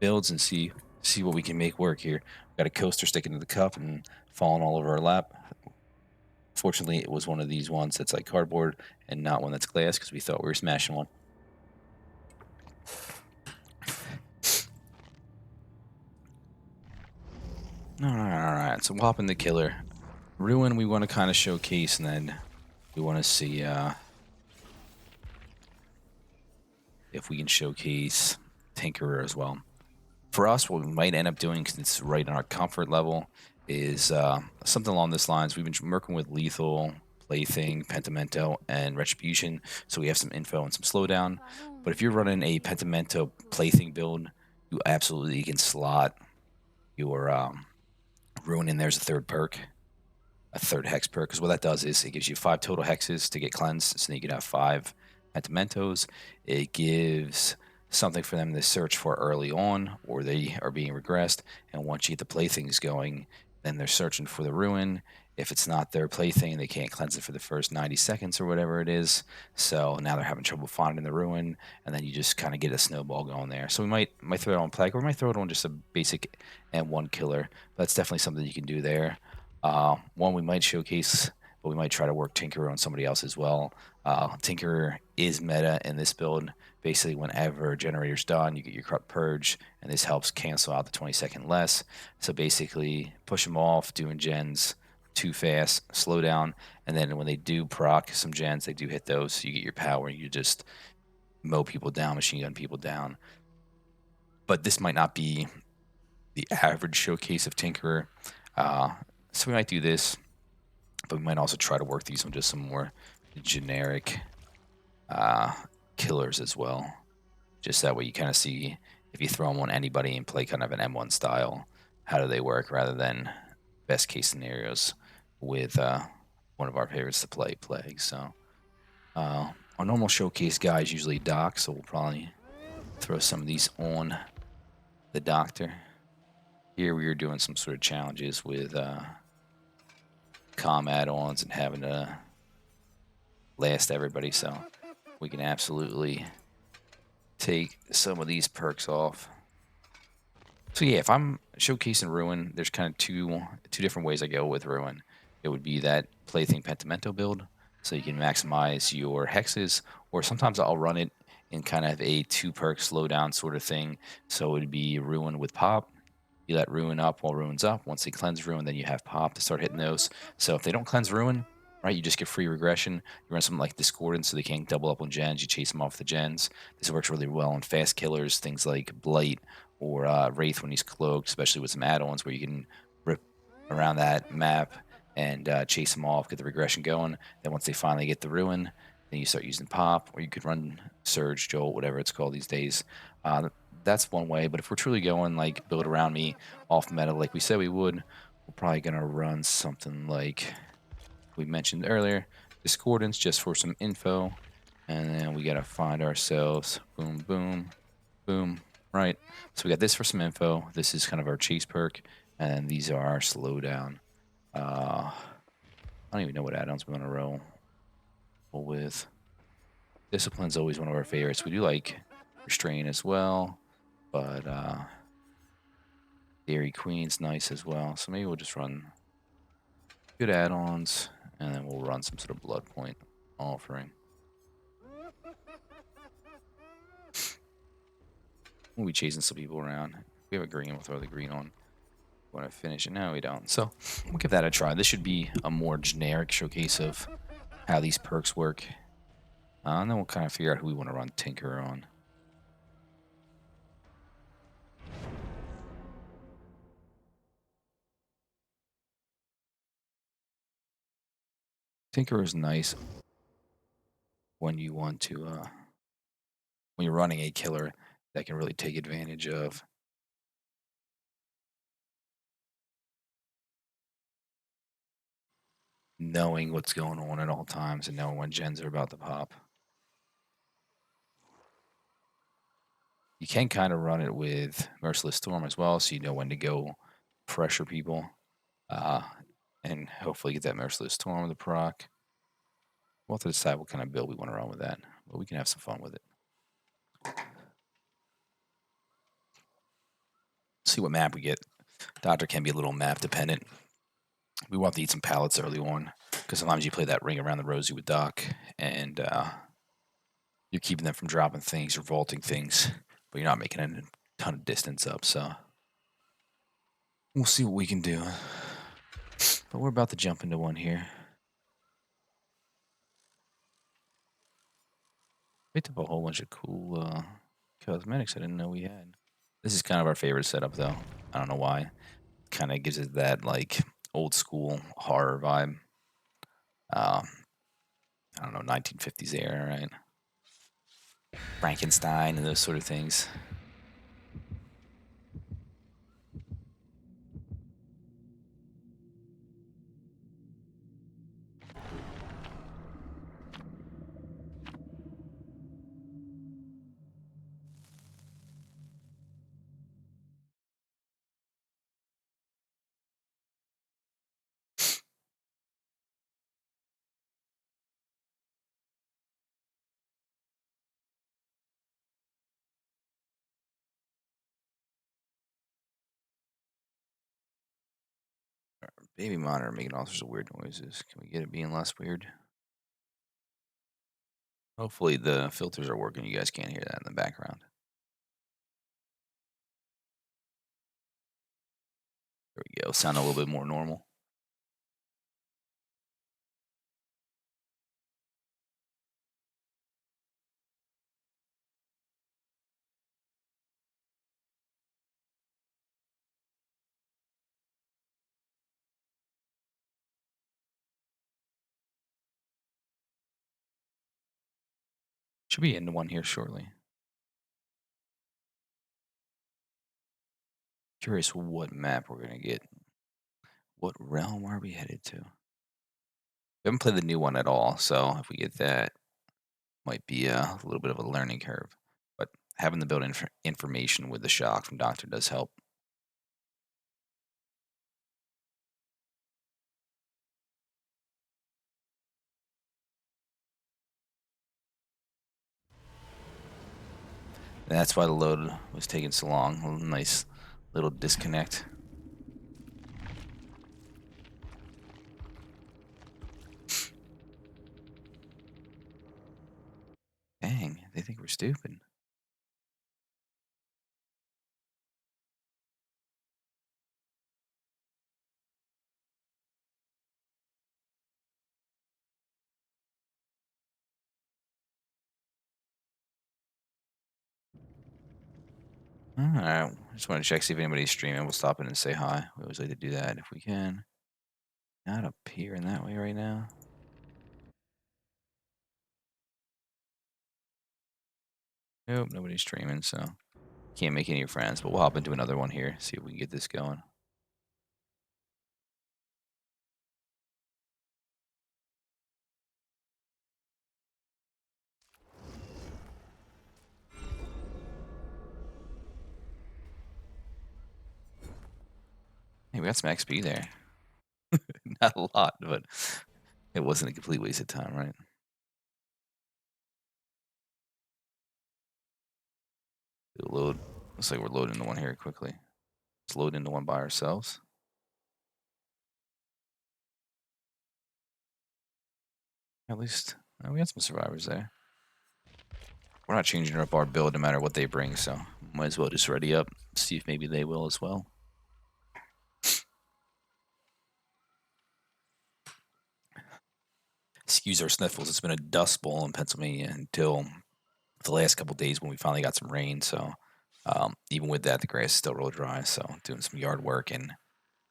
builds and see what we can make work here. Got a coaster sticking to the cup and falling all over our lap. Fortunately, it was one of these ones that's like cardboard and not one that's glass because we thought we were smashing one. All right. So we'll hop in the killer. Ruin we want to kind of showcase, and then we want to see if we can showcase Tinkerer as well. For us, what we might end up doing, because it's right on our comfort level, is something along this lines. We've been working with Lethal, Plaything, Pentimento, and Retribution, so we have some info and some slowdown. But if you're running a Pentimento Plaything build, you absolutely can slot your Ruin in there's a third perk, a third hex perk, because what that does is it gives you 5 total hexes to get cleansed, so then you can have 5 Pentimentos. It gives something for them to search for early on, or they are being regressed, and once you get the playthings going, then they're searching for the ruin. If it's not their plaything, they can't cleanse it for the first 90 seconds or whatever it is. So now they're having trouble finding the ruin, and then you just kind of get a snowball going there. So we might throw it on plague, or we might throw it on just a basic M1 killer. But that's definitely something you can do there. One we might showcase, but we might try to work Tinkerer on somebody else as well. Tinkerer is meta in this build. Basically, whenever generator's done, you get your Corrupt Purge, and this helps cancel out the 20-second less. So basically, push them off, doing gens too fast, slow down, and then when they do proc some gens, they do hit those, so you get your power, and you just mow people down, machine gun people down. But this might not be the average showcase of Tinkerer. So we might do this, but we might also try to work these on just some more generic killers as well. Just that way you kind of see if you throw them on anybody and play kind of an M1 style, how do they work rather than best case scenarios with one of our favorites to play, Plague. So our normal showcase guy is usually Doc, so we'll probably throw some of these on the Doctor. Here we are doing some sort of challenges with comm add-ons and having to last everybody, so we can absolutely take some of these perks off. So yeah, if I'm showcasing Ruin, there's kind of two different ways I go with Ruin. It would be that Plaything Pentimento build, so you can maximize your hexes, or sometimes I'll run it in kind of a 2-perk slowdown sort of thing. So it would be Ruin with Pop. You let Ruin up while Ruin's up. Once they cleanse Ruin, then you have Pop to start hitting those. So if they don't cleanse Ruin, right, you just get free regression. You run something like Discordance so they can't double up on gens. You chase them off the gens. This works really well on fast killers, things like Blight or Wraith when he's cloaked, especially with some add-ons where you can rip around that map and chase them off, get the regression going. Then once they finally get the Ruin, then you start using Pop, or you could run Surge, Jolt, whatever it's called these days. That's one way, but if we're truly going like build around me off meta like we said we would, we're probably going to run something like we mentioned earlier, Discordance, just for some info, and then we got to find ourselves, boom, boom, boom, right? So we got this for some info. This is kind of our chase perk, and these are our slowdown. I don't even know what add-ons we want to roll with. Discipline's always one of our favorites. We do like Restrain as well, but Dairy Queen's nice as well. So maybe we'll just run good add-ons, and then we'll run some sort of blood point offering. We'll be chasing some people around. If we have a green, we'll throw the green on. Want to finish it? No, we don't. So we'll give that a try. This should be a more generic showcase of how these perks work. And then we'll kind of figure out who we want to run Tinker on. Tinker is nice when you want to, when you're running a killer that can really take advantage of knowing what's going on at all times and knowing when gens are about to pop. You can kind of run it with Merciless Storm as well, so you know when to go pressure people, and hopefully get that Merciless Storm with the proc. We'll have to decide what kind of build we want to run with that, but we can have some fun with it. See what map we get. Doctor can be a little map dependent. We want to eat some pallets early on because sometimes you play that ring around the rosy with Doc, and you're keeping them from dropping things or vaulting things, but you're not making a ton of distance up. So we'll see what we can do. But we're about to jump into one here. Picked up a whole bunch of cool cosmetics I didn't know we had. This is kind of our favorite setup, though. I don't know why. Kind of gives it that like old school horror vibe. Um, I don't know, 1950s era, right? Frankenstein and those sort of things. Baby monitor making all sorts of weird noises. Can we get it being less weird? Hopefully the filters are working. You guys can't hear that in the background. There we go. Sound a little bit more normal. Should be into one here shortly. Curious what map we're gonna get. What realm are we headed to? We haven't played the new one at all, so if we get that, might be a little bit of a learning curve. But having the built-in information with the shock from Doctor does help. And that's why the load was taking so long. A nice little disconnect. Dang, they think we're stupid. All right, just want to check see if anybody's streaming. We'll stop in and say hi. We always like to do that if we can. Not up here in that way right now. Nope, nobody's streaming, so can't make any friends. But we'll hop into another one here. See if we can get this going. Hey, we got some XP there. Not a lot, but it wasn't a complete waste of time, right? It'll load. Looks like we're loading the one here quickly. Let's load into one by ourselves. At least we got some survivors there. We're not changing up our build no matter what they bring, so might as well just ready up. See if maybe they will as well. Excuse our sniffles. It's been a dust bowl in Pennsylvania until the last couple days when we finally got some rain. So even with that, the grass is still real dry. So doing some yard work and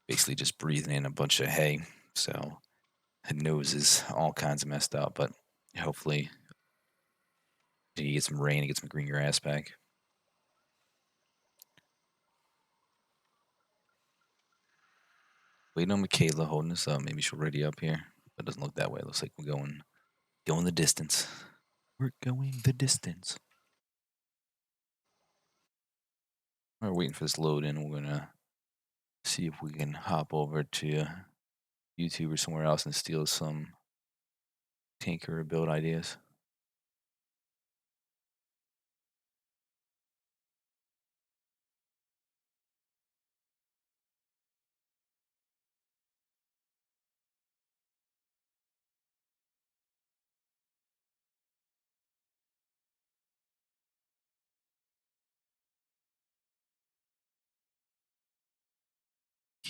basically just breathing in a bunch of hay. So the nose is all kinds of messed up, but hopefully you get some rain and get some green grass back. Waiting on Michaela holding us up. Maybe she'll ready up here. But it doesn't look that way. It looks like we're going the distance. We're going the distance. We're waiting for this load in. We're gonna see if we can hop over to YouTube or somewhere else and steal some tinker build ideas.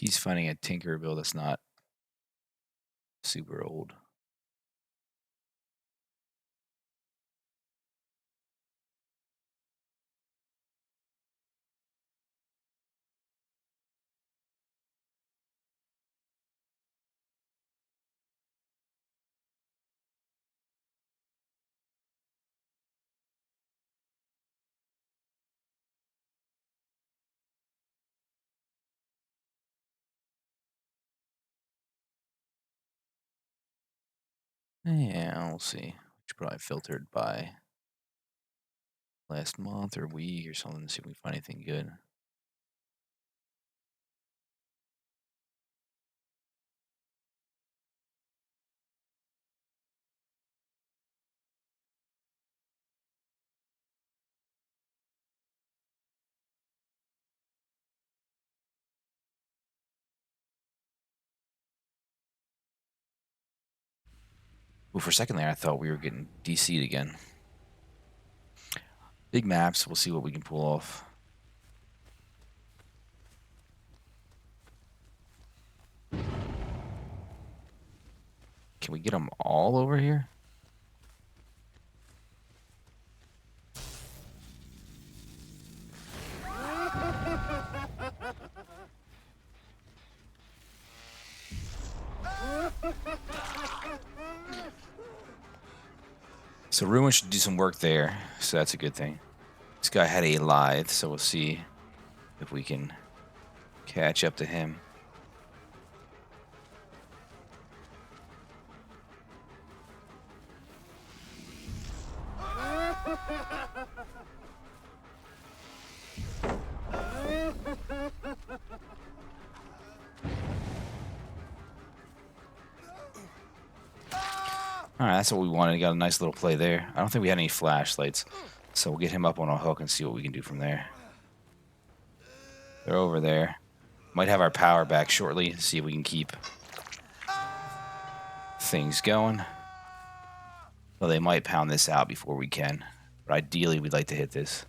He's finding a Tinker build that's not super old. Yeah, we'll see. Which probably filtered by last month or week or something to see if we find anything good. Well, for a second there, I thought we were getting DC'd again. Big maps. We'll see what we can pull off. Can we get them all over here? So Ruin should do some work there, so that's a good thing. This guy had a Lithe, so we'll see if we can catch up to him. Alright, that's what we wanted. Got a nice little play there. I don't think we had any flashlights, so we'll get him up on a hook and see what we can do from there. They're over there. Might have our power back shortly, see if we can keep things going. Well, they might pound this out before we can, but ideally we'd like to hit this.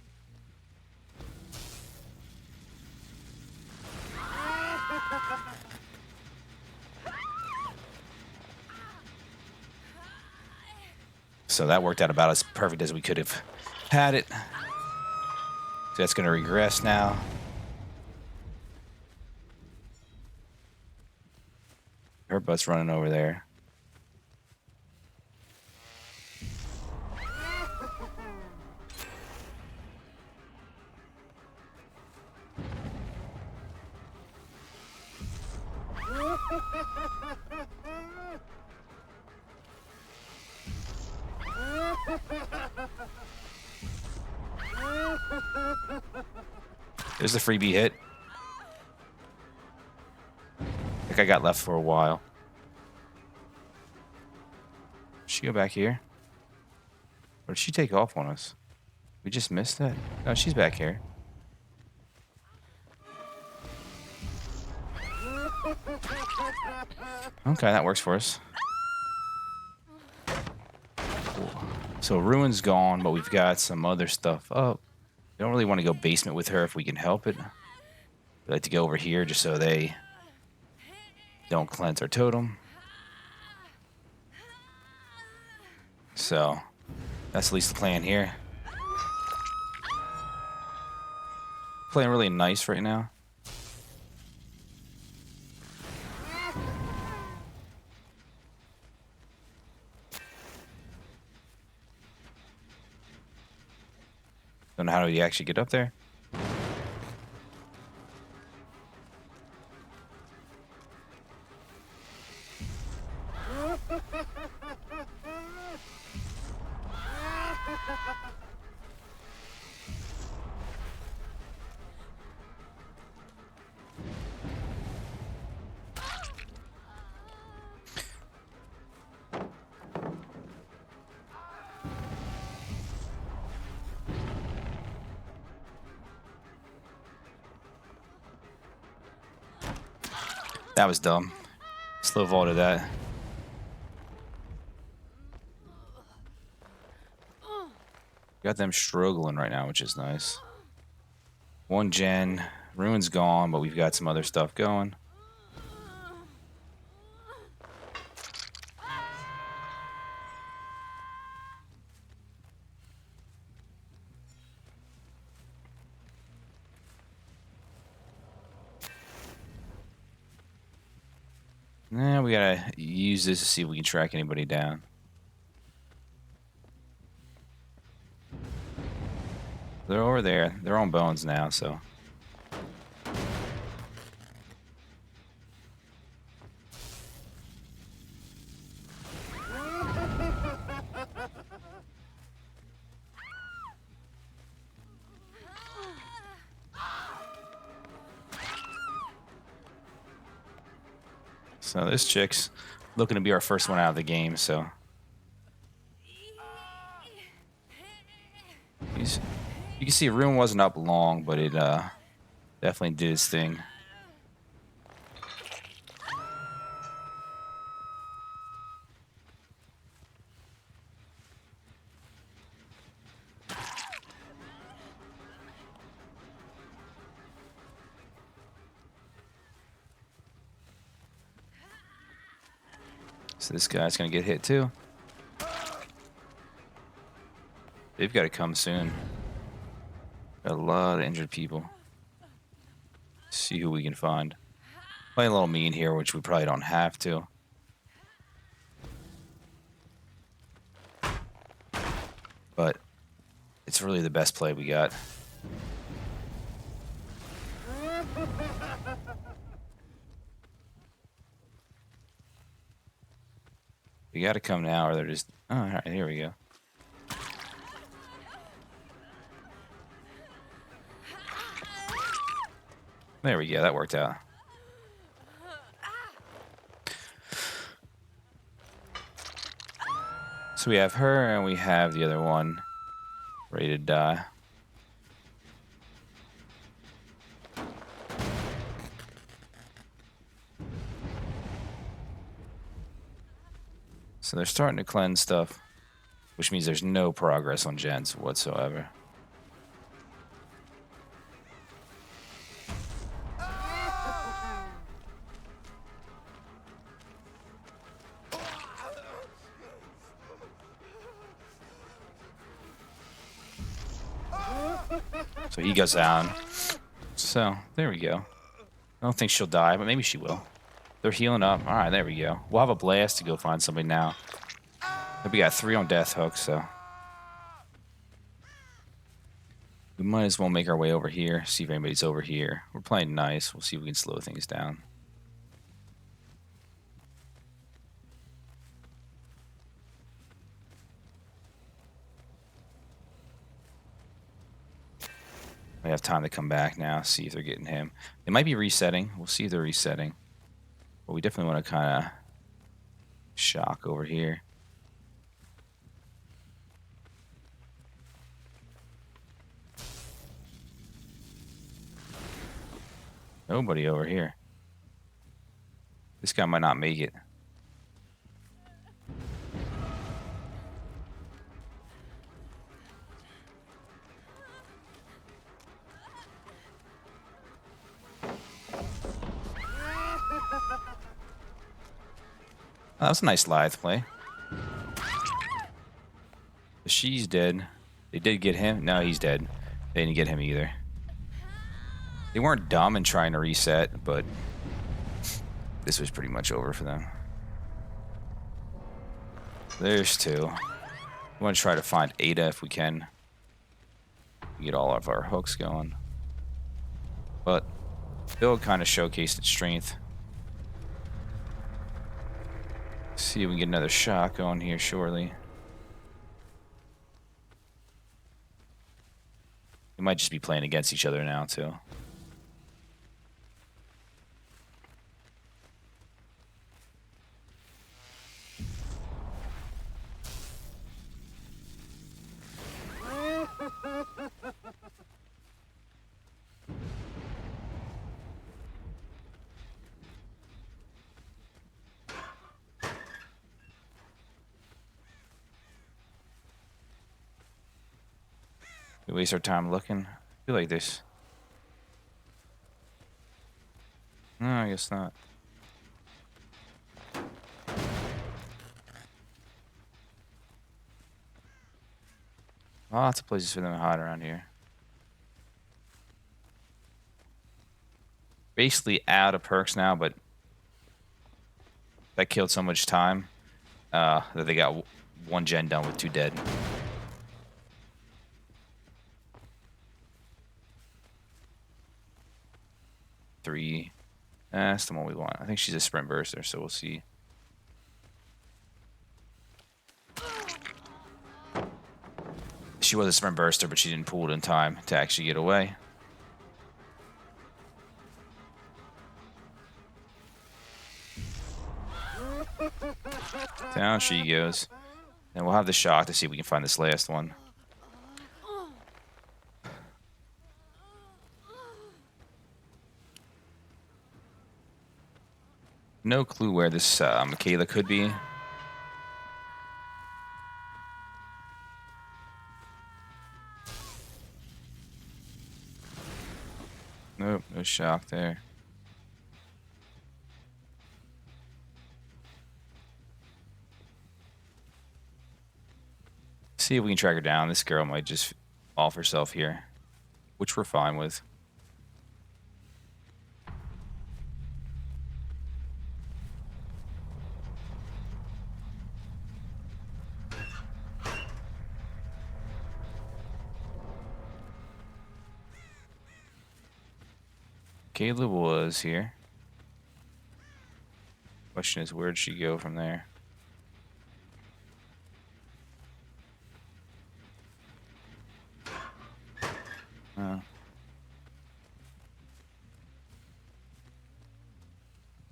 So that worked out about as perfect as we could have had it. So that's going to regress now. Her butt's running over there. There's the freebie hit. I think I got left for a while. Did she go back here? Or did she take off on us? We just missed that? No, she's back here. Okay, that works for us. So Ruin's gone, but we've got some other stuff up. We don't really want to go basement with her if we can help it. We like to go over here just so they don't cleanse our totem. So that's at least the plan here. Playing really nice right now. Don't know how do you actually get up there. That was dumb. Slow vaulted that. Got them struggling right now, which is nice. One gen. Ruin's gone, but we've got some other stuff going. Nah, we gotta use this to see if we can track anybody down. They're over there. They're on bones now, so. So this chick's looking to be our first one out of the game, so. You can see Rune wasn't up long, but it definitely did its thing. So this guy's gonna get hit too. They've got to come soon. Got a lot of injured people. See who we can find. Play a little mean here, which we probably don't have to. But it's really the best play we got. We got to come now, or they're just. Oh, all right, here we go. There we go. That worked out. So we have her, and we have the other one ready to die. So they're starting to cleanse stuff, which means there's no progress on gens whatsoever. So he goes down. So there we go. I don't think she'll die, but maybe she will. They're healing up. All right, there we go. We'll have a blast to go find somebody now. We got 3 on death hook, so we might as well make our way over here. See if anybody's over here. We're playing nice. We'll see if we can slow things down. We have time to come back now, see if they're getting him. They might be resetting. We'll see if they're resetting. But we definitely want to kind of shock over here. Nobody over here. This guy might not make it. Oh, that was a nice lithe play. She's dead. They did get him. No, he's dead. They didn't get him either. They weren't dumb in trying to reset, but this was pretty much over for them. There's 2. We want to try to find Ada if we can. Get all of our hooks going. But Bill kind of showcased its strength. See if we can get another shot going here shortly. We might just be playing against each other now, too. We waste our time looking. I feel like this. No, I guess not. Lots of places for them to hide around here. Basically out of perks now, but That killed so much time that they got one gen done with 2 dead. Three. That's the one we want. I think she's a sprint burster, so we'll see. She was a sprint burster, but she didn't pull it in time to actually get away. Down she goes. And we'll have the shock to see if we can find this last one. No clue where this Michaela could be. Nope, no shock there. See if we can track her down. This girl might just off herself here, which we're fine with. Caleb was here. Question is, where'd she go from there?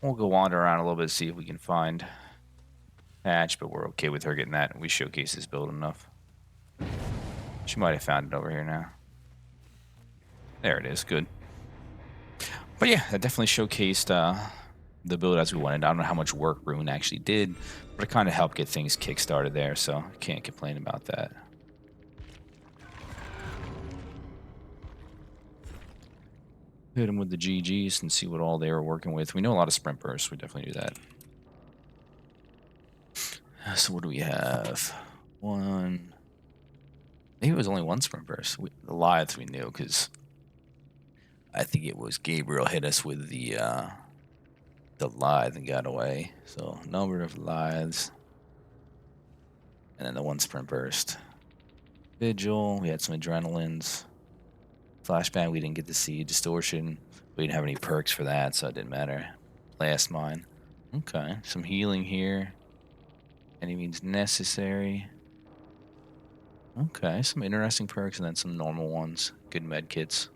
We'll go wander around a little bit, see if we can find Hatch, but we're okay with her getting that. We showcase this build enough. She might have found it over here now. There it is. Good. But yeah, that definitely showcased the build as we wanted. I don't know how much work Rune actually did, but it kind of helped get things kick-started there, so I can't complain about that. Hit them with the GGs and see what all they were working with. We know a lot of sprint bursts. We definitely do that. So what do we have? One. Maybe it was only one sprint burst. The Lithes we knew because I think it was Gabriel hit us with the Lithe and got away. So number of Lithes. And then the one sprint burst. Vigil. We had some adrenalines. Flashbang, we didn't get to see. Distortion, we didn't have any perks for that, so it didn't matter. Blast mine. Okay, some healing here. Any means necessary. Okay, some interesting perks and then some normal ones. Good med kits.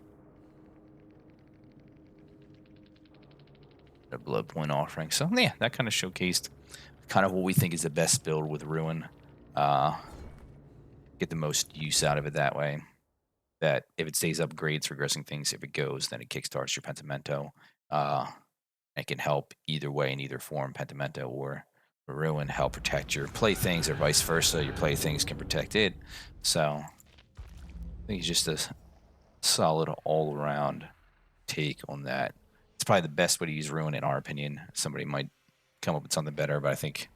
A blood point offering. So yeah, that kind of showcased kind of what we think is the best build with Ruin. Get the most use out of it that way. That if it stays up, grades regressing things. If it goes, then it kickstarts your Pentimento. It can help either way in either form, Pentimento or Ruin, help protect your playthings or vice versa. Your playthings can protect it. So I think it's just a solid all-around take on that. It's probably the best way to use Ruin in our opinion. Somebody might come up with something better, but I think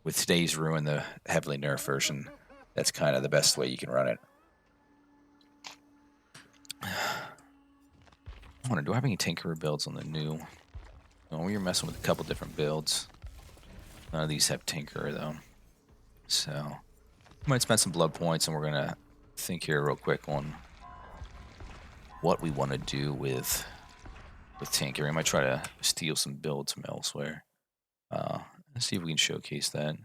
with today's Ruin, the heavily nerfed version, that's kind of the best way you can run it. I wonder, do I have any Tinkerer builds on the new? Oh, we were messing with a couple different builds. None of these have Tinkerer, though. So, we might spend some blood points, and we're going to think here real quick on what we want to do with Tinkerer. We might try to steal some builds from elsewhere. Let's see if we can showcase that.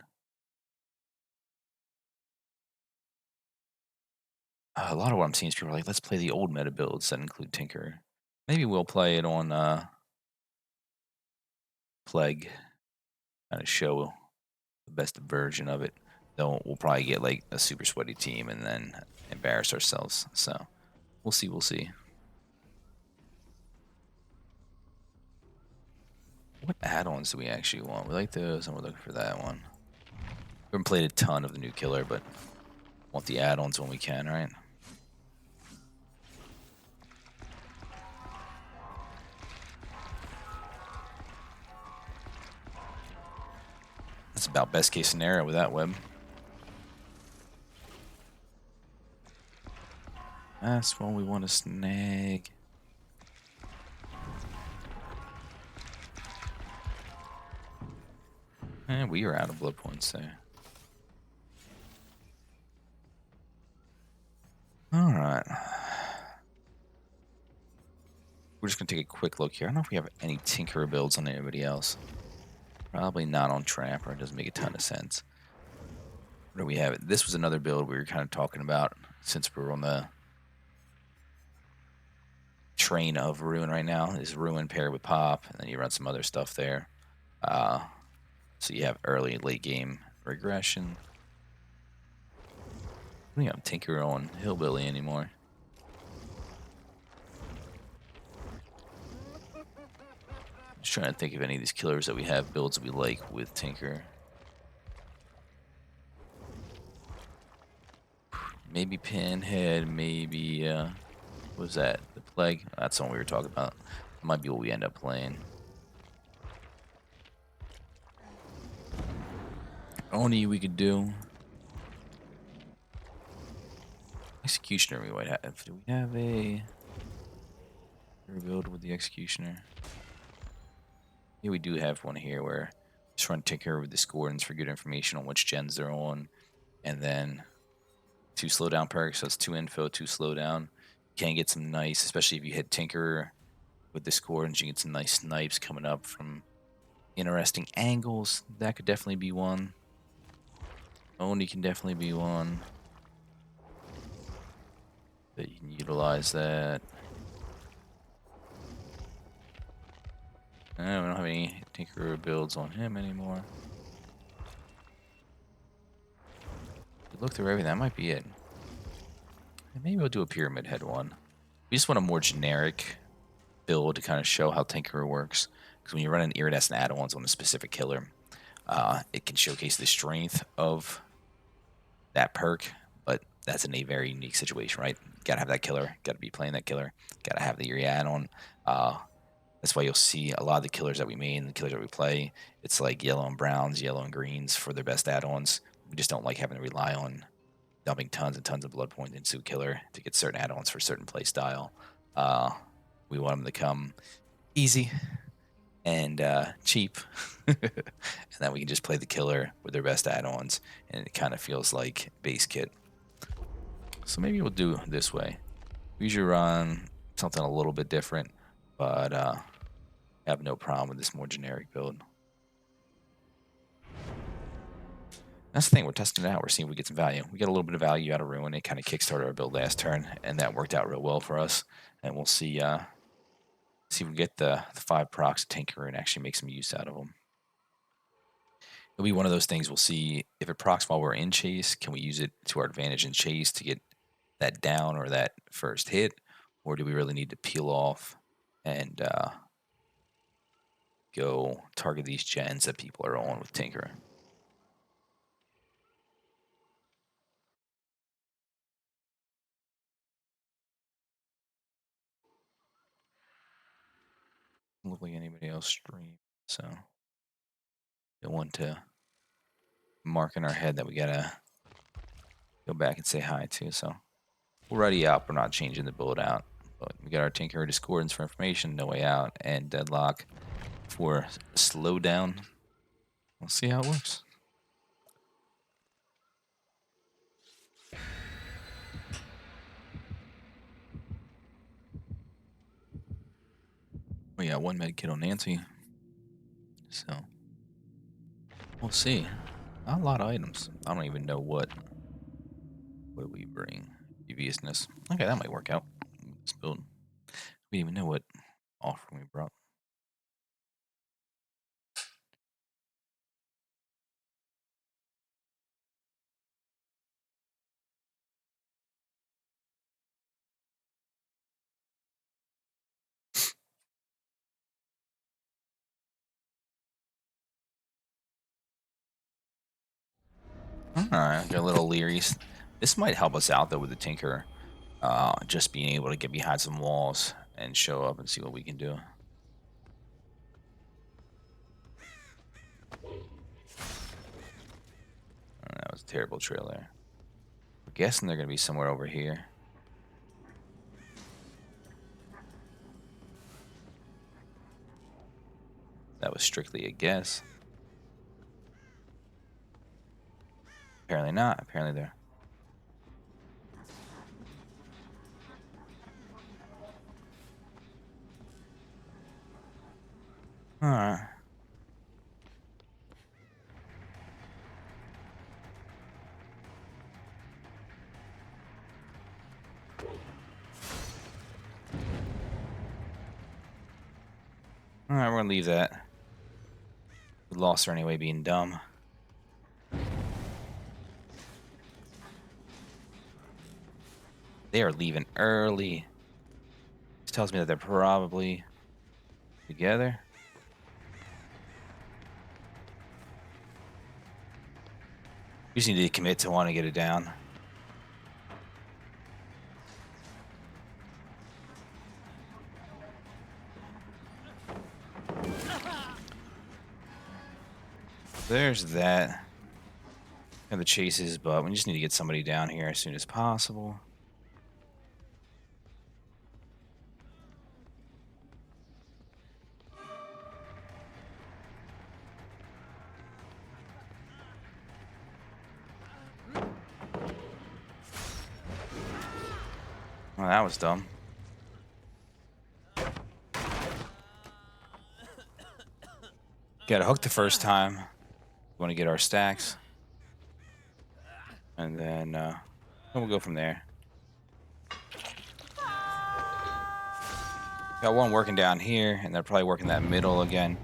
A lot of what I'm seeing is people are like, let's play the old meta builds that include Tinkerer. Maybe we'll play it on Plague, kind of show the best version of it. Though we'll probably get like a super sweaty team and then embarrass ourselves. So we'll see. We'll see. What add-ons do we actually want? We like those, and we're looking for that one. We haven't played a ton of the new killer, but want the add-ons when we can, right? That's about best case scenario with that web. That's one we want to snag. And we are out of blood points there. Alright. We're just going to take a quick look here. I don't know if we have any Tinkerer builds on anybody else. Probably not on Trapper. It doesn't make a ton of sense. Where do we have it? This was another build we were kind of talking about since we're on the train of Ruin right now. Is Ruin paired with Pop, and then you run some other stuff there. So you have early and late game regression. We don't have Tinker on Hillbilly anymore. Just trying to think of any of these killers that we have builds we like with Tinker. Maybe Pinhead, maybe, what was that? The Plague? That's the one we were talking about. That might be what we end up playing. Oni we could do. Executioner we might have. Do we have a build with the Executioner? Yeah, we do have one here where just run Tinker with the Discordants for good information on which gens they're on. And then 2 slowdown perks, so it's 2 info, 2 slowdown. You can get some nice, especially if you hit Tinker with Discordants, you get some nice snipes coming up from interesting angles. That could definitely be one. Oni can definitely be one. That you can utilize that. We don't have any Tinkerer builds on him anymore. Look through everything, that might be it. Maybe we'll do a Pyramid Head one. We just want a more generic build to kind of show how Tinkerer works. Because when you run an iridescent add-ons on a specific killer, it can showcase the strength of that perk, but that's in a very unique situation, right? Gotta have that killer, gotta be playing that killer, gotta have the Iri add-on. That's why you'll see a lot of the killers that we main, the killers that we play, it's like yellow and browns, yellow and greens for their best add-ons. We just don't like having to rely on dumping tons and tons of blood points into a killer to get certain add-ons for certain play style. We want them to come easy and cheap, and then we can just play the killer with their best add-ons, and it kind of feels like base kit. So maybe we'll do it this way. We usually run something a little bit different, but have no problem with this more generic build. That's the thing, we're testing it out. We're seeing if we get some value. We got a little bit of value out of Ruin. It kind of kickstarted our build last turn, and that worked out real well for us. And we'll see if we can get the 5 procs Tinker and actually make some use out of them. It'll be one of those things we'll see if it procs while we're in chase. Can we use it to our advantage in chase to get that down or that first hit? Or do we really need to peel off and go target these gens that people are on with Tinker? Doesn't look like anybody else stream, so don't want to mark in our head that we gotta go back and say hi to. So we're already up. We're not changing the build out, but we got our Tinker Discordance for information, No Way Out, and Deadlock for slowdown. We'll see how it works. We got 1 med kit on Nancy, so we'll see. Not a lot of items. I don't even know what do we bring. Deviousness. Okay, that might work out. This build. We didn't even know what offering we brought. Alright, got a little Leary's. This might help us out though with the Tinker. Just being able to get behind some walls and show up and see what we can do. That was a terrible trail there. I'm guessing they're going to be somewhere over here. That was strictly a guess. Apparently not. Apparently they're... Alright. Alright, we're gonna leave that. We lost her anyway, being dumb. They are leaving early. This tells me that they're probably together. We just need to commit to want to get it down. There's that. And the chases, but we just need to get somebody down here as soon as possible. Well, that was dumb. Got a hook the first time. We want to get our stacks. And then we'll go from there. Got one working down here, and they're probably working that middle again.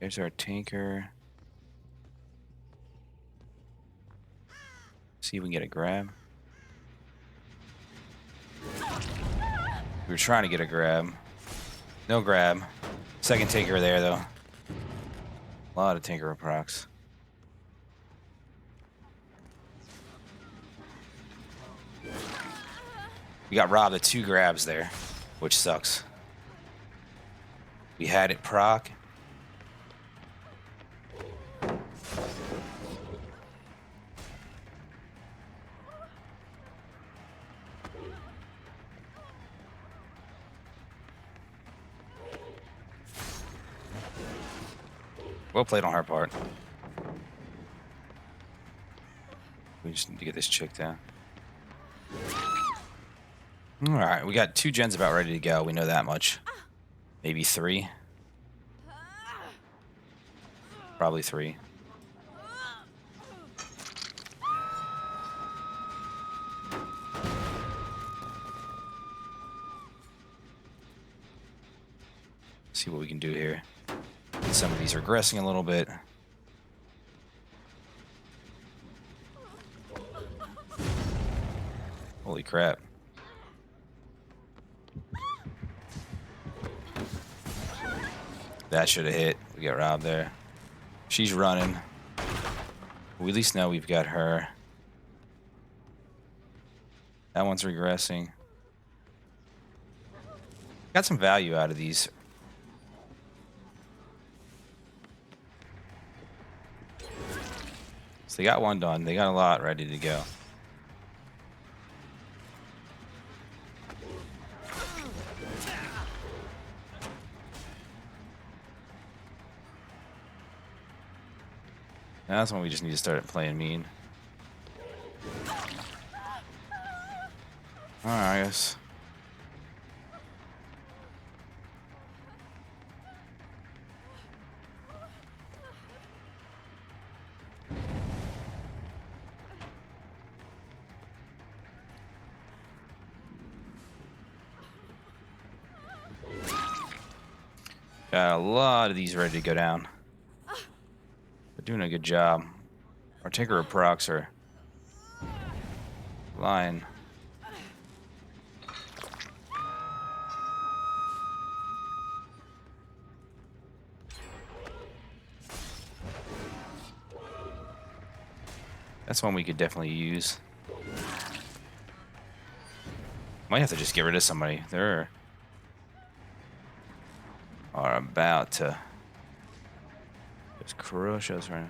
There's our tanker. See if we can get a grab. We were trying to get a grab. No grab. Second tanker there, though. A lot of tanker procs. We got robbed of 2 grabs there, which sucks. We had it proc. Well played on her part. We just need to get this chick down. Alright, we got 2 gens about ready to go. We know that much. Maybe 3. Probably 3. See what we can do here. Some of these are regressing a little bit. Holy crap. That should have hit. We got robbed there. She's running. We at least know we've got her. That one's regressing. Got some value out of these. So they got one done. They got a lot ready to go. Now that's when we just need to start playing mean. Alright, I guess. Got a lot of these ready to go down. We're doing a good job. Our tinker procs are lying. That's one we could definitely use. Might have to just get rid of somebody. They're are about to just crush us right now.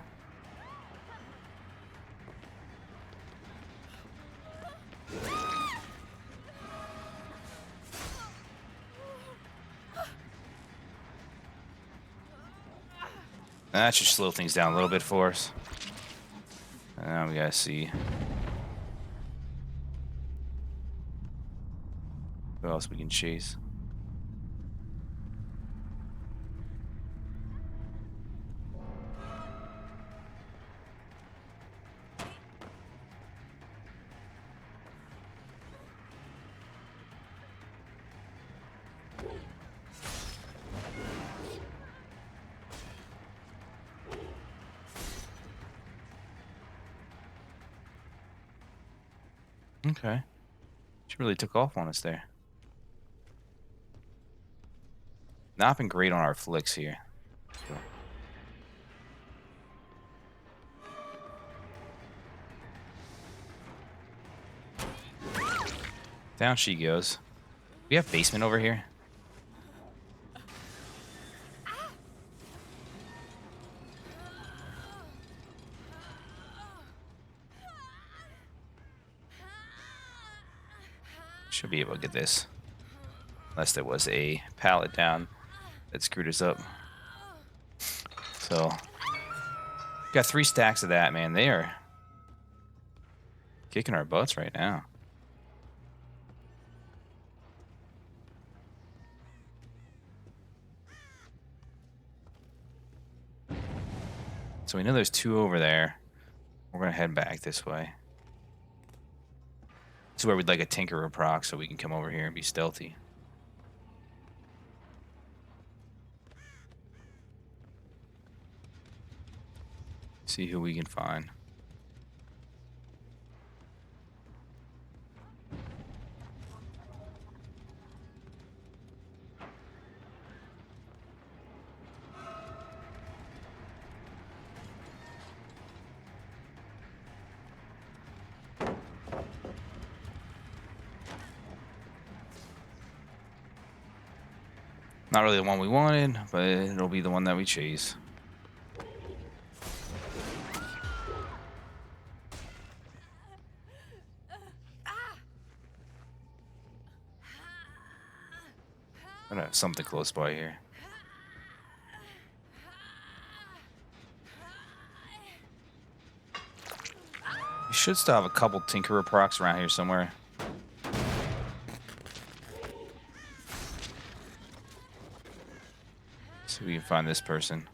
That should slow things down a little bit for us. And now we gotta see who else we can chase. Okay. She really took off on us there. Not been great on our flicks here. Down she goes. We have basement over here. Should be able to get this. Unless there was a pallet down that screwed us up. So, got 3 stacks of that, man. They are kicking our butts right now. So we know there's 2 over there. We're going to head back this way. This is where we'd like a Tinkerer proc so we can come over here and be stealthy. See who we can find. Not really the one we wanted, but it'll be the one that we chase. I'm gonna have something close by here. We should still have a couple Tinkerer procs around here somewhere. See if we can find this person.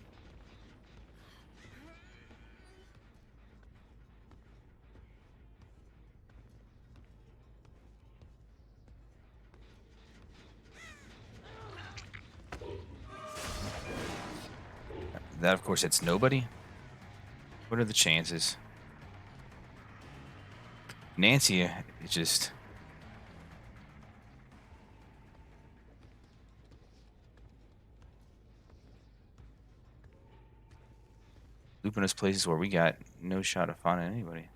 That, of course, it's nobody. What are the chances? Nancy is just... looping us places where we got no shot of finding anybody.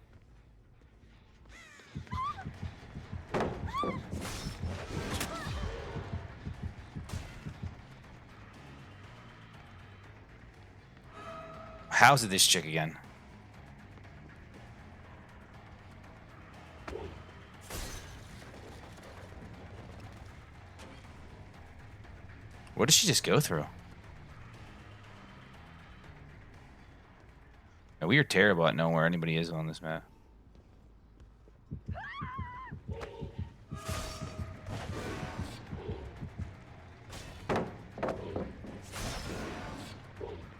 How's it this chick again? What did she just go through? Now, we are terrible at knowing where anybody is on this map.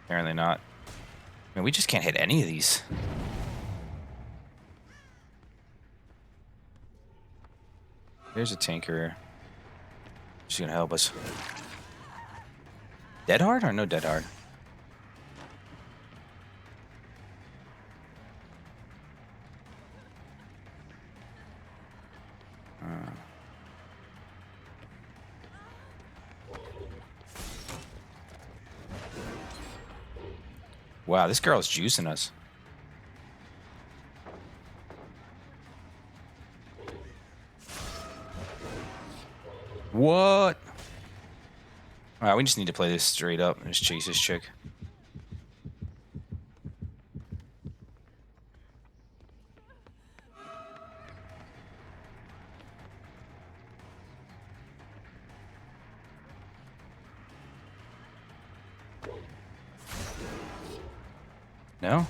Apparently not. I mean, we just can't hit any of these. There's a Tinkerer. She's gonna help us. Dead hard or no dead hard? Wow, this girl's juicing us. What? Alright, we just need to play this straight up and just chase this chick. No?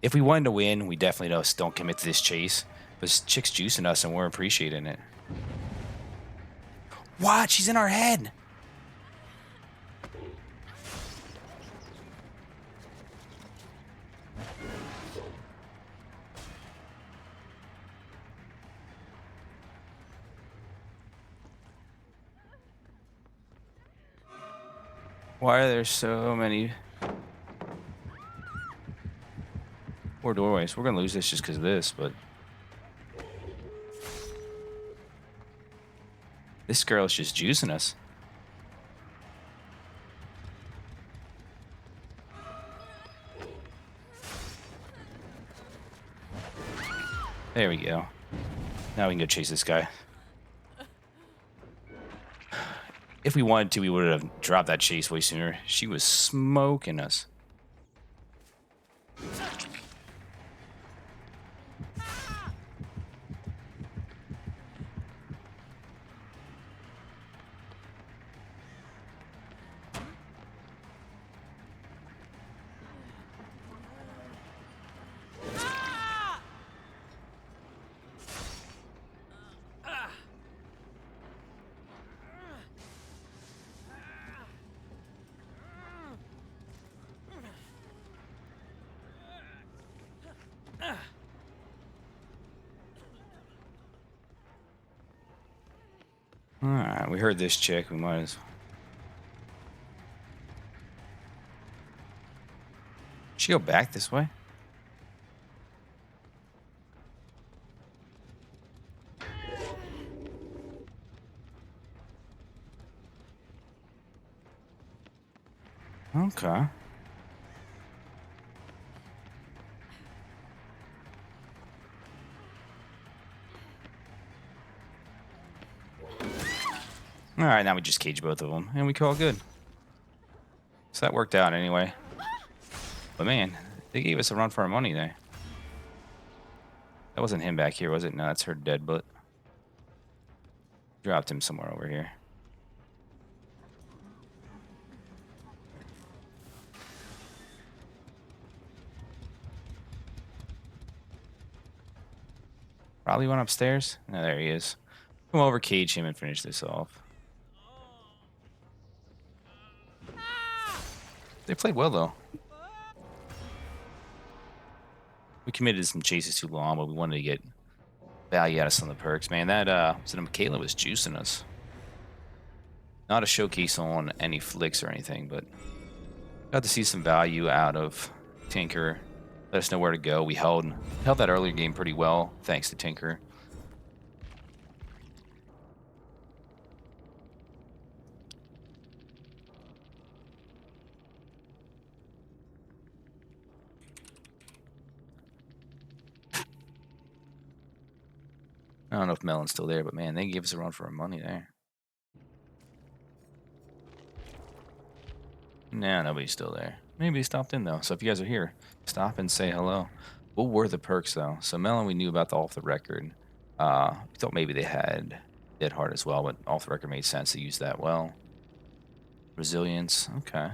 If we wanted to win, we definitely just don't commit to this chase. But this chick's juicing us and we're appreciating it. What? She's in our head. Why are there so many poor doorways? We're going to lose this just because of this, but... This girl is just juicing us. There we go. Now we can go chase this guy. If we wanted to, we would have dropped that chase way sooner. She was smoking us. Alright, we heard this chick. We might as... She go back this way? Okay. Alright, now we just cage both of them, and we call good. So that worked out anyway. But man, they gave us a run for our money there. That wasn't him back here, was it? No, that's her dead butt. Dropped him somewhere over here. Probably went upstairs. No, there he is. Come over, cage him, and finish this off. They played well, though. We committed some chases too long, but we wanted to get value out of some of the perks. Man, that Michaela was juicing us. Not a showcase on any flicks or anything, but got to see some value out of Tinker. Let us know where to go. We held that earlier game pretty well, thanks to Tinker. I don't know if Melon's still there, but man, they gave us a run for our money there. Nah, nobody's still there. Maybe he stopped in, though. So if you guys are here, stop and say hello. What were the perks, though? So Melon, we knew about the off the record. We thought maybe they had Dead Heart as well, but off the record made sense to use that well. Resilience, okay.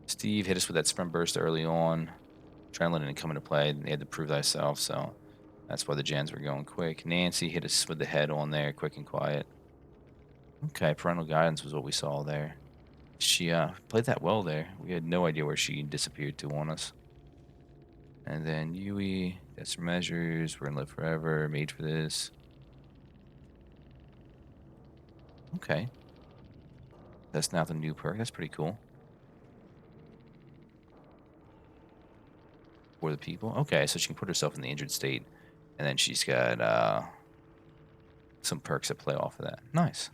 Steve hit us with that sprint burst early on. Adrenaline didn't come into play. They had to prove thyself, so that's why the gens were going quick. Nancy hit us with the head on there, quick and quiet. Okay, parental guidance was what we saw there. She played that well there. We had no idea where she disappeared to on us. And then Yui, that's measures. We're gonna live forever. Made for this. Okay. That's now the new perk. That's pretty cool. For the people. Okay, so she can put herself in the injured state. And then she's got some perks that play off of that. Nice.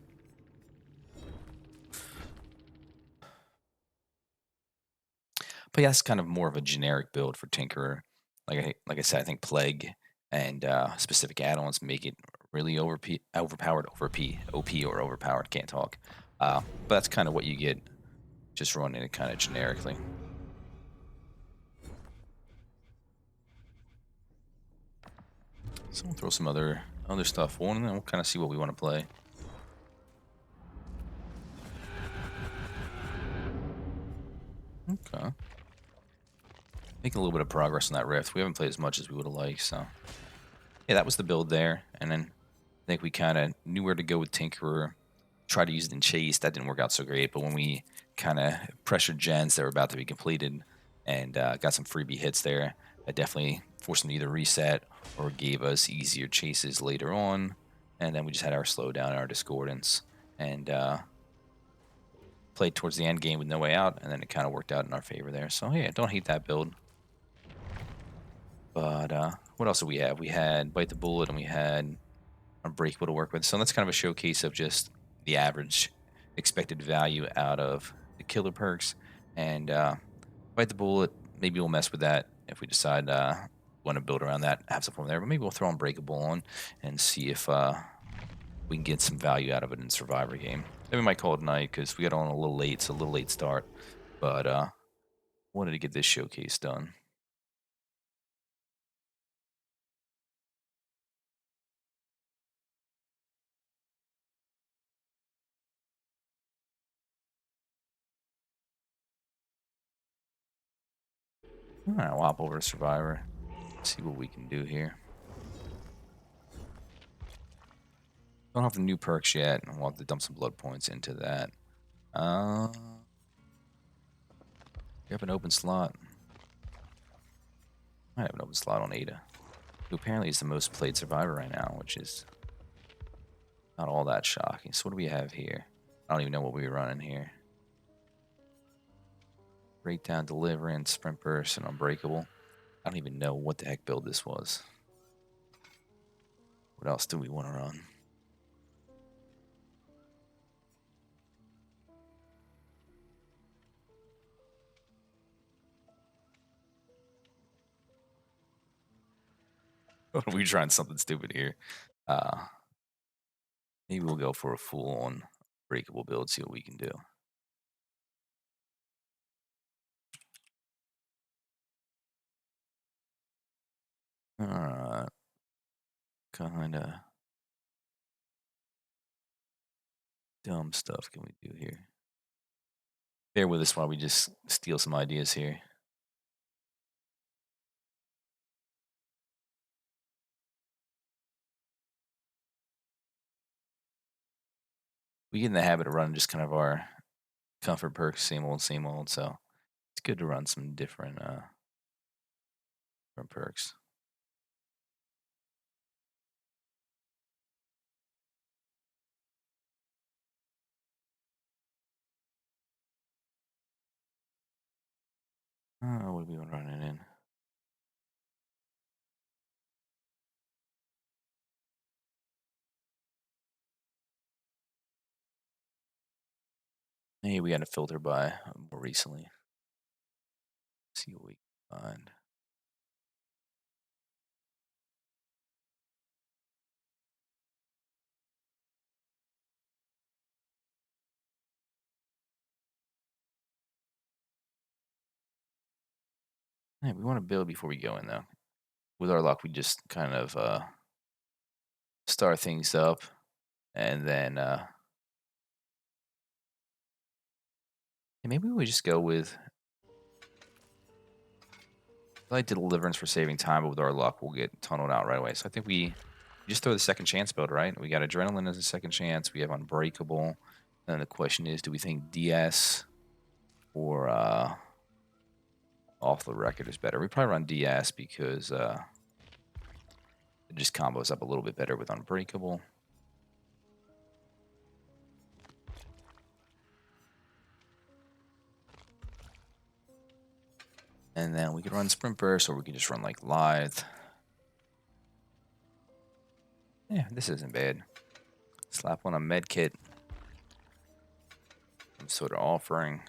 But yeah, that's kind of more of a generic build for Tinkerer. Like I said, I think Plague and specific add-ons make it really overpowered, OP or overpowered. Can't talk. But that's kind of what you get just running it kind of generically. So we'll throw some other stuff on, and then we'll kind of see what we want to play. Making a little bit of progress on that rift. We haven't played as much as we would have liked, so yeah, that was the build there. And then I think we kind of knew where to go with Tinkerer. Tried to use it in Chase. That didn't work out so great. But when we kind of pressured gens that were about to be completed and got some freebie hits there, that definitely forced them to either reset or gave us easier chases later on. And then we just had our slowdown and our discordance and played towards the end game with no way out. And then it kind of worked out in our favor there. So yeah, don't hate that build. But what else do we have? We had Bite the Bullet and we had Unbreakable to work with. So that's kind of a showcase of just the average expected value out of the killer perks. And Bite the Bullet, maybe we'll mess with that if we decide want to build around that, have some fun there. But maybe we'll throw Unbreakable on and see if we can get some value out of it in Survivor game. Then we might call it night because we got on a little late, so a little late start. But wanted to get this showcase done. All right, we'll hop over to Survivor. See what we can do here. Don't have the new perks yet. We'll have to dump some blood points into that. You have an open slot. I have an open slot on Ada, who apparently is the most played survivor right now, which is not all that shocking. So what do we have here? I don't even know what we were running here. Breakdown, Deliverance, Sprint Burst, and Unbreakable. I don't even know what the heck build this was. What else do we want to run? We trying something stupid here. Maybe we'll go for a full-on breakable build, see what we can do. Alright. Kinda dumb stuff can we do here? Bear with us while we just steal some ideas here. We get in the habit of running just kind of our comfort perks, same old, same old. So it's good to run some different perks. What do we want running in? Hey, we got to filter by more recently. See what we can find. Hey, we want to build before we go in though. With our luck, we just kind of start things up, and then maybe we just go with like Deliverance for saving time, but with our luck, we'll get tunneled out right away. So I think we just throw the second chance build, right? We got Adrenaline as a second chance. We have Unbreakable. And the question is, do we think DS or Off the Record is better? We probably run DS because it just combos up a little bit better with Unbreakable. And then we could run Sprint Burst, or we could just run like Lithe. Yeah, this isn't bad. Slap on a med kit. Some sort of offering.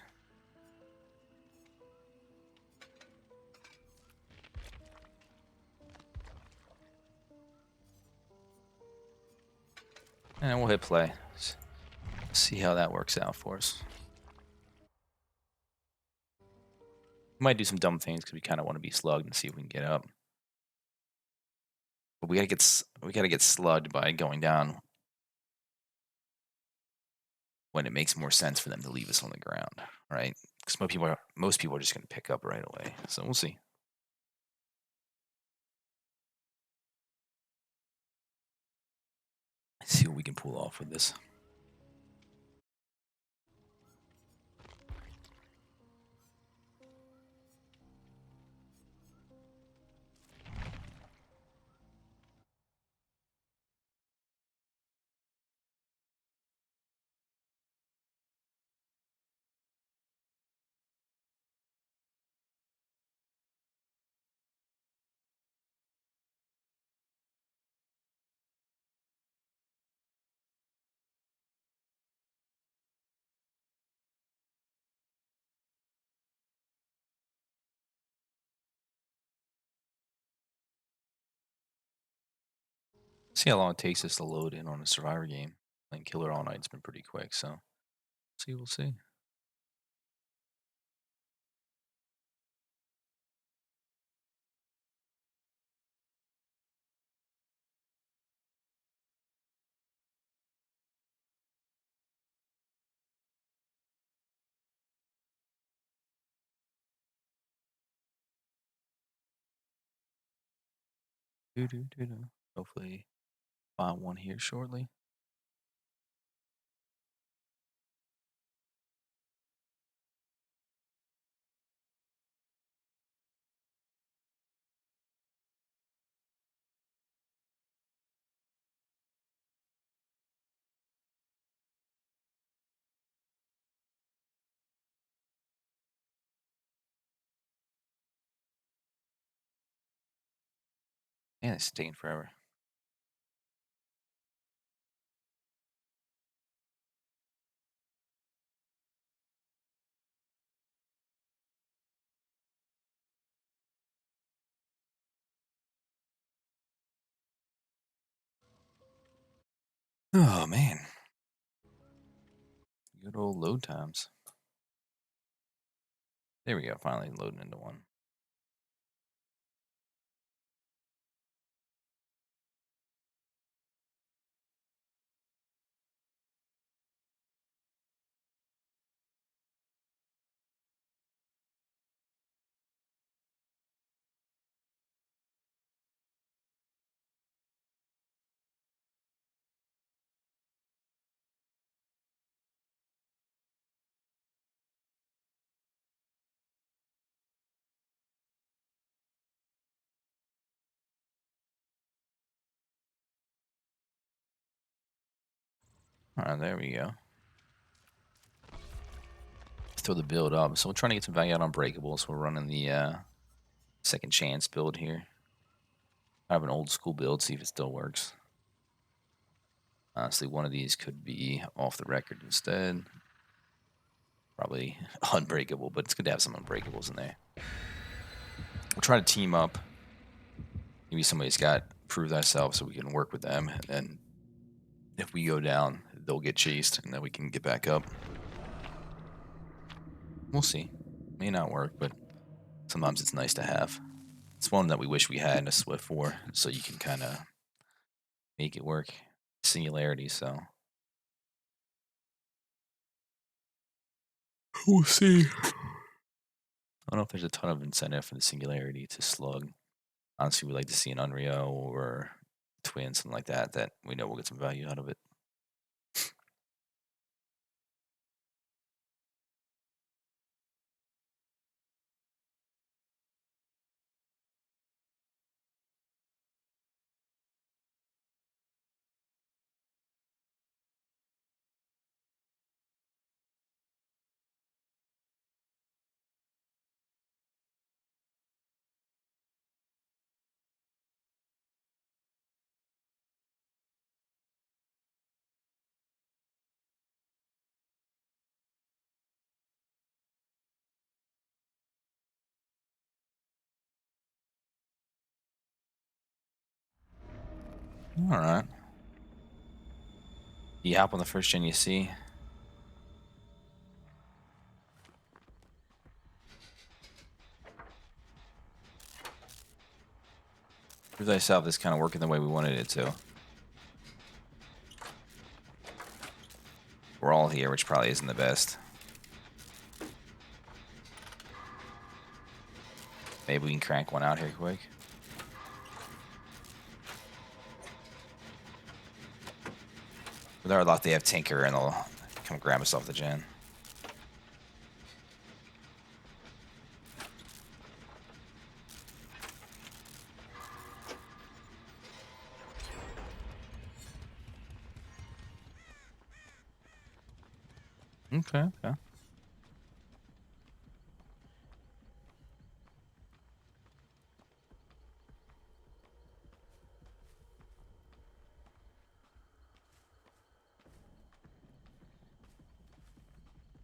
And we'll hit play. See how that works out for us. We might do some dumb things because we kind of want to be slugged and see if we can get up. But we gotta get slugged by going down when it makes more sense for them to leave us on the ground, right? Because most people are just gonna pick up right away. So we'll see. we can pull off with this. See how long it takes us to load in on a Survivor game. Playing Killer all night, it's been pretty quick, so we'll see. Doo-doo-doo-doo. Hopefully find one here shortly. Man, it's taking forever. Oh man. Good old load times. There we go, finally loading into one. Alright, there we go. Throw the build up. So we're trying to get some value out on Breakable, so we're running the second chance build here. I have an old school build, see if it still works. Honestly, one of these could be off the record instead. Probably unbreakable, but it's good to have some unbreakables in there. We'll try to team up. Maybe somebody's got prove thyself so we can work with them. And then if we go down, they'll get chased and then we can get back up. We'll see. May not work, but sometimes it's nice to have. It's one that we wish we had in a Swift 4, so you can kind of make it work. Singularity, so. We'll see. I don't know if there's a ton of incentive for the Singularity to slug. Honestly, we'd like to see an Unreal or Twin, something like that, that we know we'll get some value out of it. All right. You hop on the first gen you see. Prove thyself is kind of working the way we wanted it to. We're all here, which probably isn't the best. Maybe we can crank one out here quick. With our luck, they have Tinker, and they'll come grab us off the gen. Okay, okay.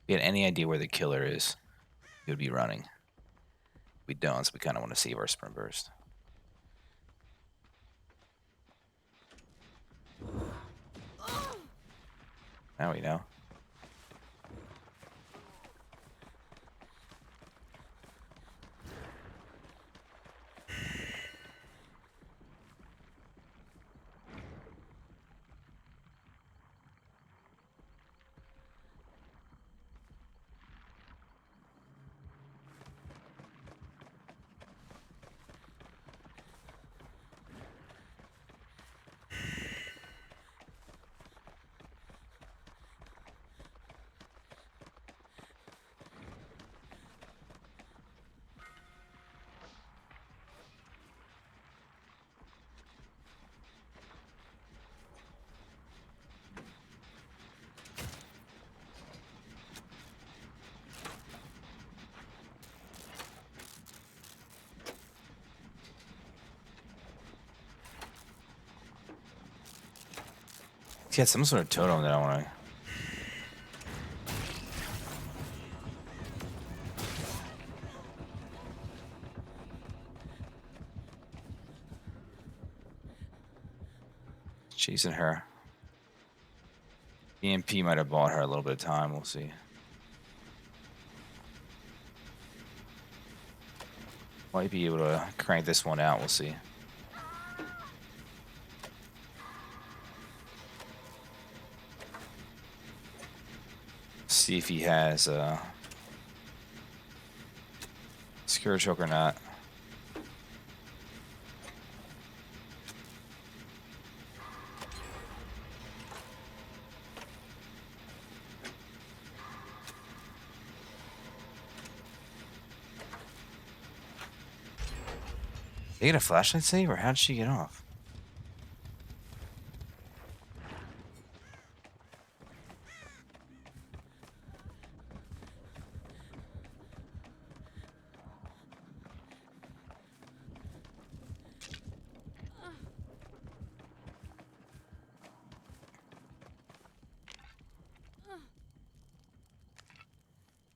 If you had any idea where the killer is, he would be running. We don't, so we kind of want to save our sprint burst. Now we know. Yeah, some sort of totem that I want to. Chasing her. EMP might have bought her a little bit of time. We'll see. Might be able to crank this one out. We'll see. See if he has Scourge Hook or not. Did they get a flashlight save, or how did she get off?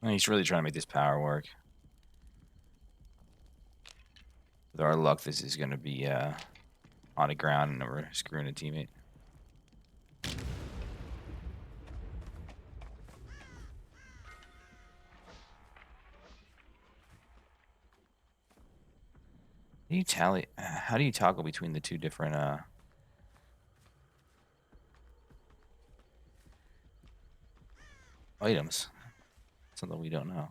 He's really trying to make this power work. With our luck, this is going to be on the ground, and we're screwing a teammate. How do you toggle between the two different items? Something we don't know.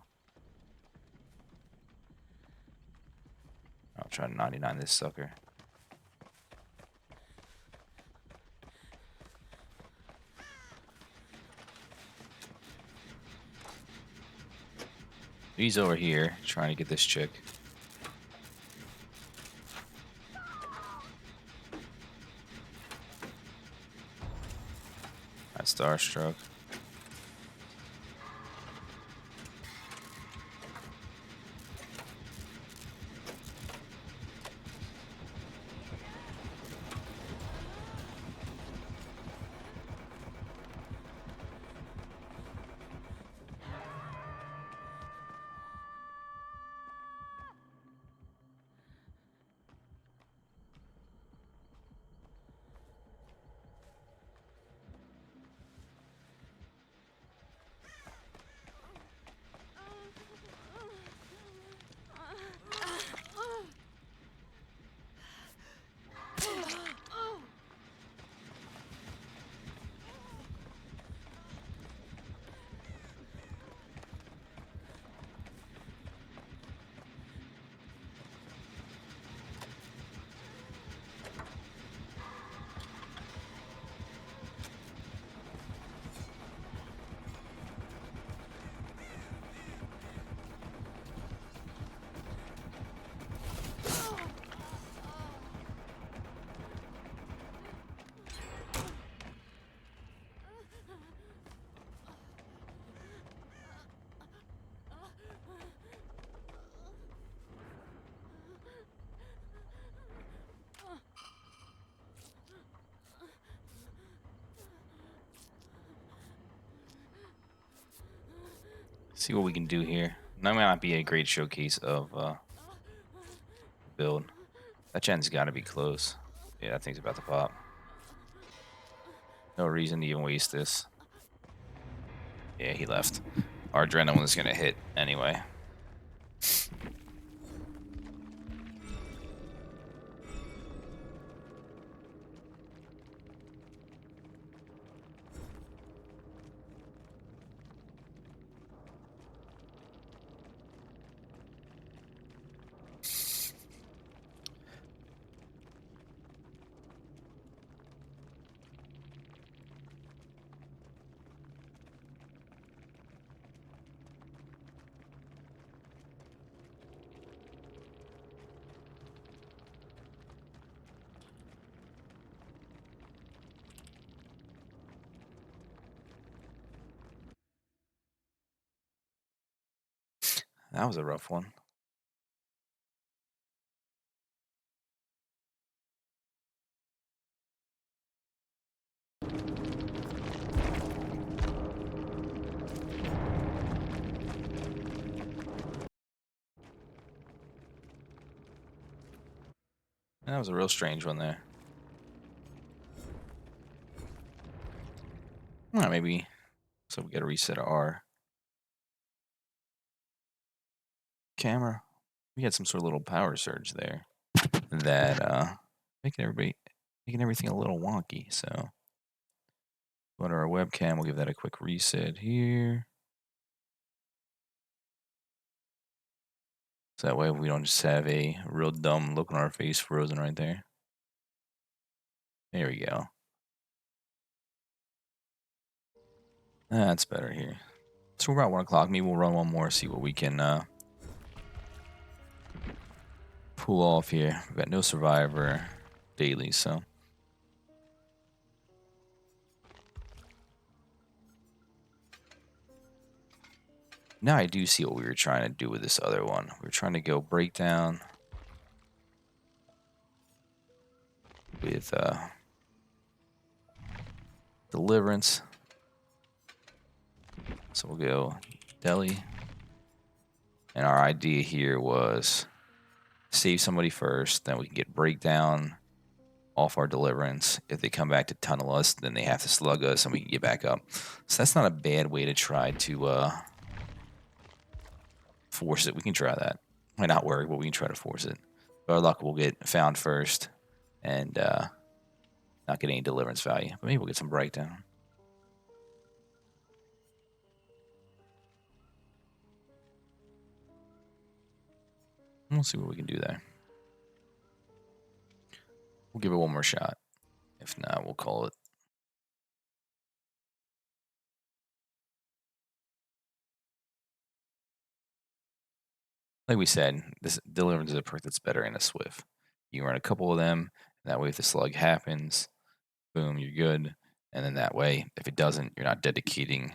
I'll try to 99 this sucker. He's over here trying to get this chick. That's Starstroke. See what we can do here. That might not be a great showcase of build. That gen's got to be close. Yeah, that thing's about to pop. No reason to even waste this. Yeah, he left. Our adrenaline is gonna hit anyway. That was a rough one. That was a real strange one there. Well, maybe. So we got to reset our camera. We had some sort of little power surge there that making everything a little wonky. So go to our webcam. We'll give that a quick reset here. So that way we don't just have a real dumb look on our face frozen right there. There we go. That's better here. So we're about 1 o'clock. Maybe we'll run one more, see what we can pull off here. We've got no survivor daily, so. Now I do see what we were trying to do with this other one. We were trying to go breakdown with deliverance. So we'll go deli. And our idea here was save somebody first, then we can get breakdown off our deliverance. If they come back to tunnel us, then they have to slug us and we can get back up. So that's not a bad way to try to force it. We can try that. Might not work, but we can try to force it. Our luck will get found first and not get any deliverance value. But maybe we'll get some breakdown. We'll see what we can do there. We'll give it one more shot. If not, we'll call it. Like we said, this deliverance is a perk that's better in a Swift. You run a couple of them, and that way if the slug happens, boom, you're good. And then that way, if it doesn't, you're not dedicating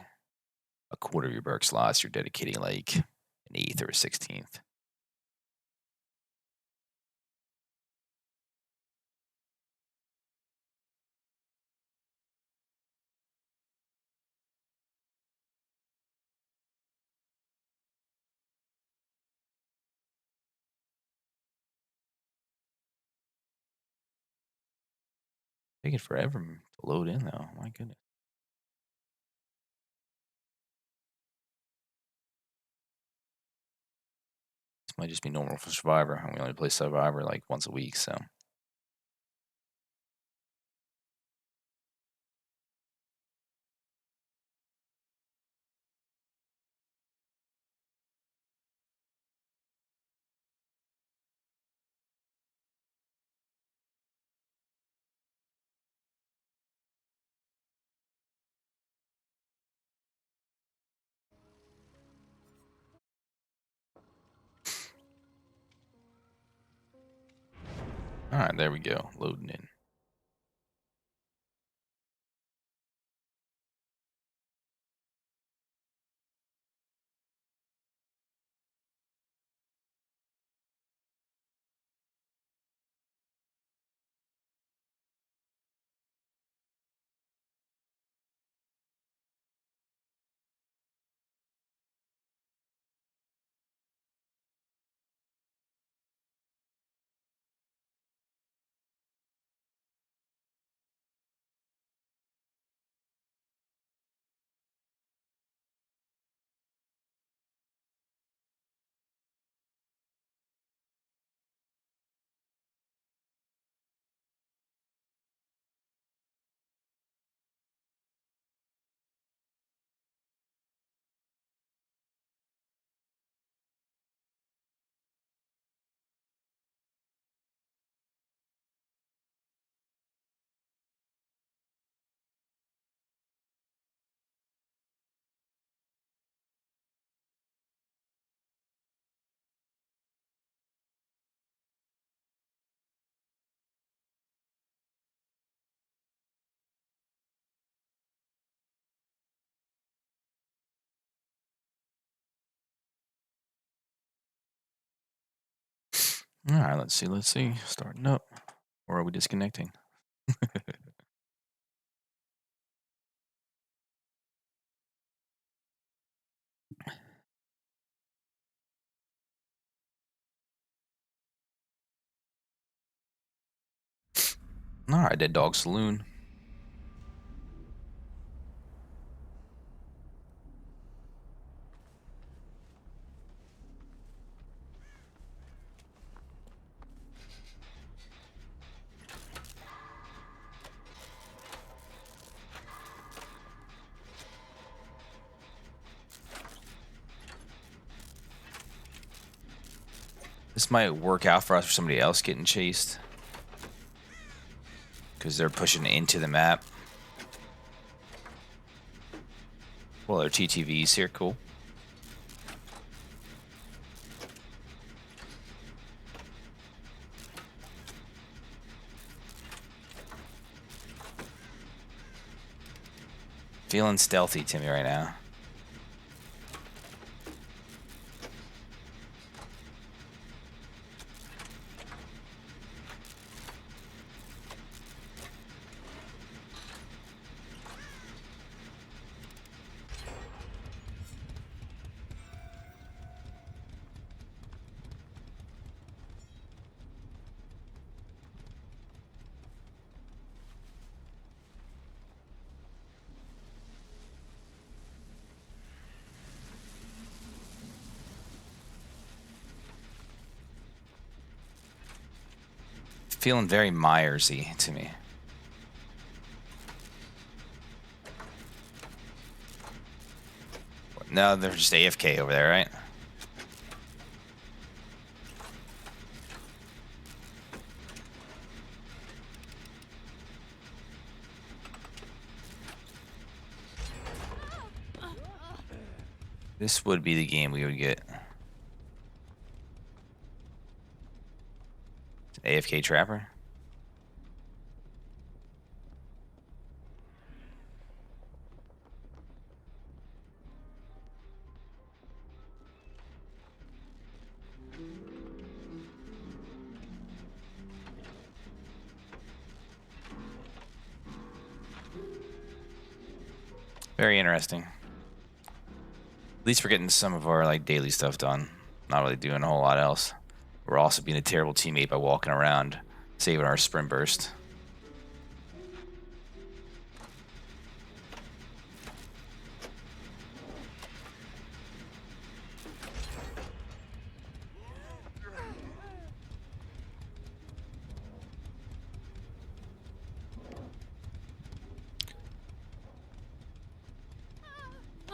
a quarter of your Berk slots. You're dedicating like an eighth or a 16th. Taking forever to load in, though. My goodness. This might just be normal for Survivor. And we only play Survivor like once a week, so. All right, there we go. Loading in. All right, let's see. Let's see. Starting up. Or are we disconnecting? All right, Dead Dog Saloon. This might work out for us for somebody else getting chased. Because they're pushing into the map. Well, they're TTVs here. Cool. Feeling stealthy, Timmy, right now. Feeling very Myers-y to me. No, they're just AFK over there, right? This would be the game we would get. AFK Trapper. Very interesting. At least we're getting some of our like daily stuff done. Not really doing a whole lot else. We're also being a terrible teammate by walking around, saving our sprint burst.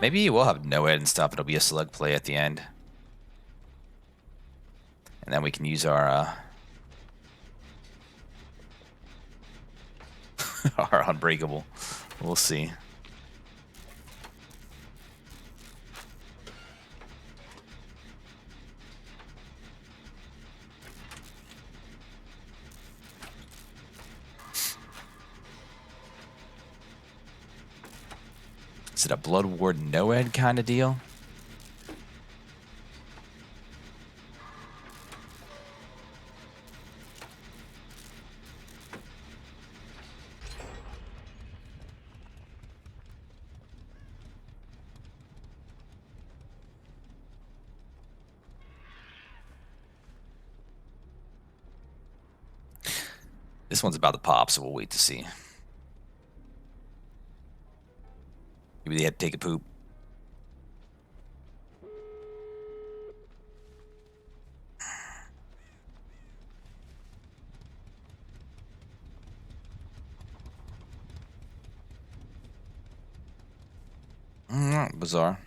Maybe we'll have no ed and stuff. It'll be a select play at the end. And then we can use our our unbreakable. We'll see. Is it a Blood Ward no ed kind of deal? This one's about to pop, so we'll wait to see. Maybe they had to take a poop. Bizarre.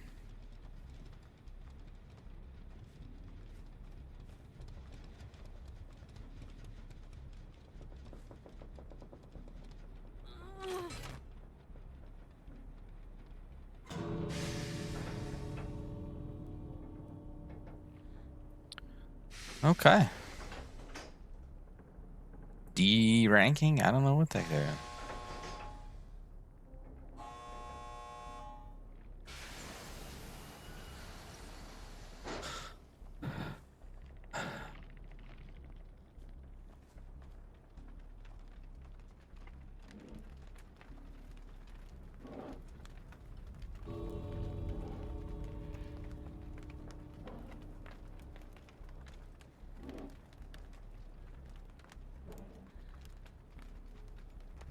Okay. D ranking? I don't know what the heck they're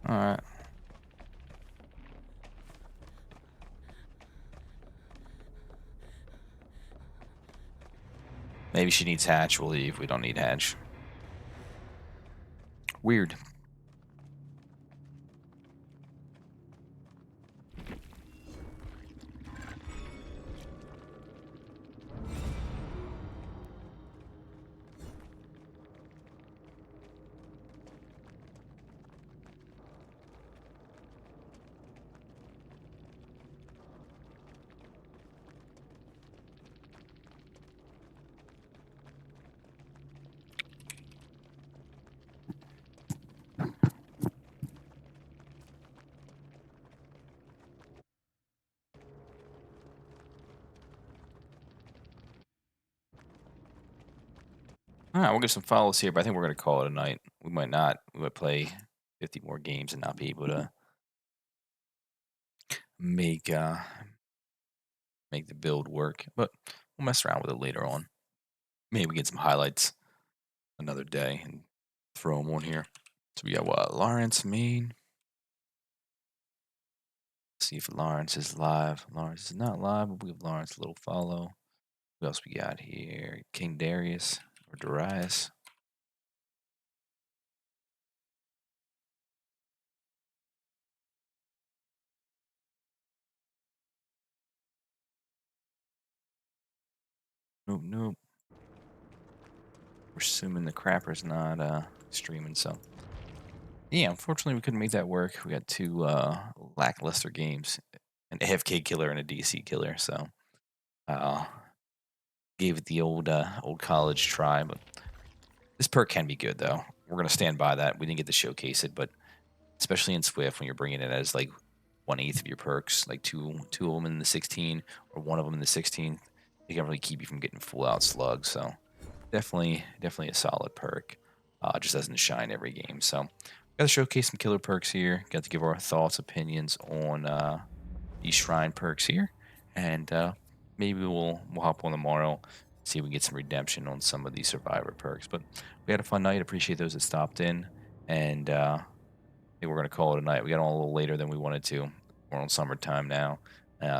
All right. Maybe she needs hatch. We'll leave. We don't need hatch. Weird. All right, we'll get some follows here, but I think we're going to call it a night. We might not. We might play 50 more games and not be able to make make the build work. But we'll mess around with it later on. Maybe we get some highlights another day and throw them on here. So we got what? Lawrence, Maine. See if Lawrence is live. Lawrence is not live, but we have Lawrence, little follow. What else we got here? King Darius or Darius. Nope, nope. We're assuming the crapper's not streaming, so yeah, unfortunately we couldn't make that work. We got two lackluster games. An AFK killer and a DC killer, so uh gave it the old college try, but this perk can be good though. We're gonna stand by that. We didn't get to showcase it, but especially in Swift when you're bringing it as like 1/8 of your perks, like two of them in the 16 or one of them in the 16th, they can really keep you from getting full out slugs. So definitely a solid perk. Just doesn't shine every game. So got to showcase some killer perks here. Got to give our thoughts, opinions on these shrine perks here, and maybe we'll hop on tomorrow, see if we can get some redemption on some of these survivor perks. But we had a fun night. Appreciate those that stopped in, and I think we're gonna call it a night. We got on a little later than we wanted to. We're on summertime now,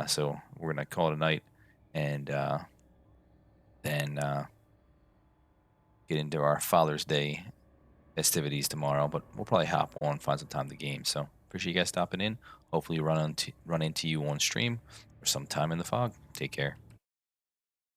so we're gonna call it a night, and then get into our Father's Day festivities tomorrow. But we'll probably hop on, find some time to game. So appreciate you guys stopping in. Hopefully run into you on stream or sometime in the fog. Take care.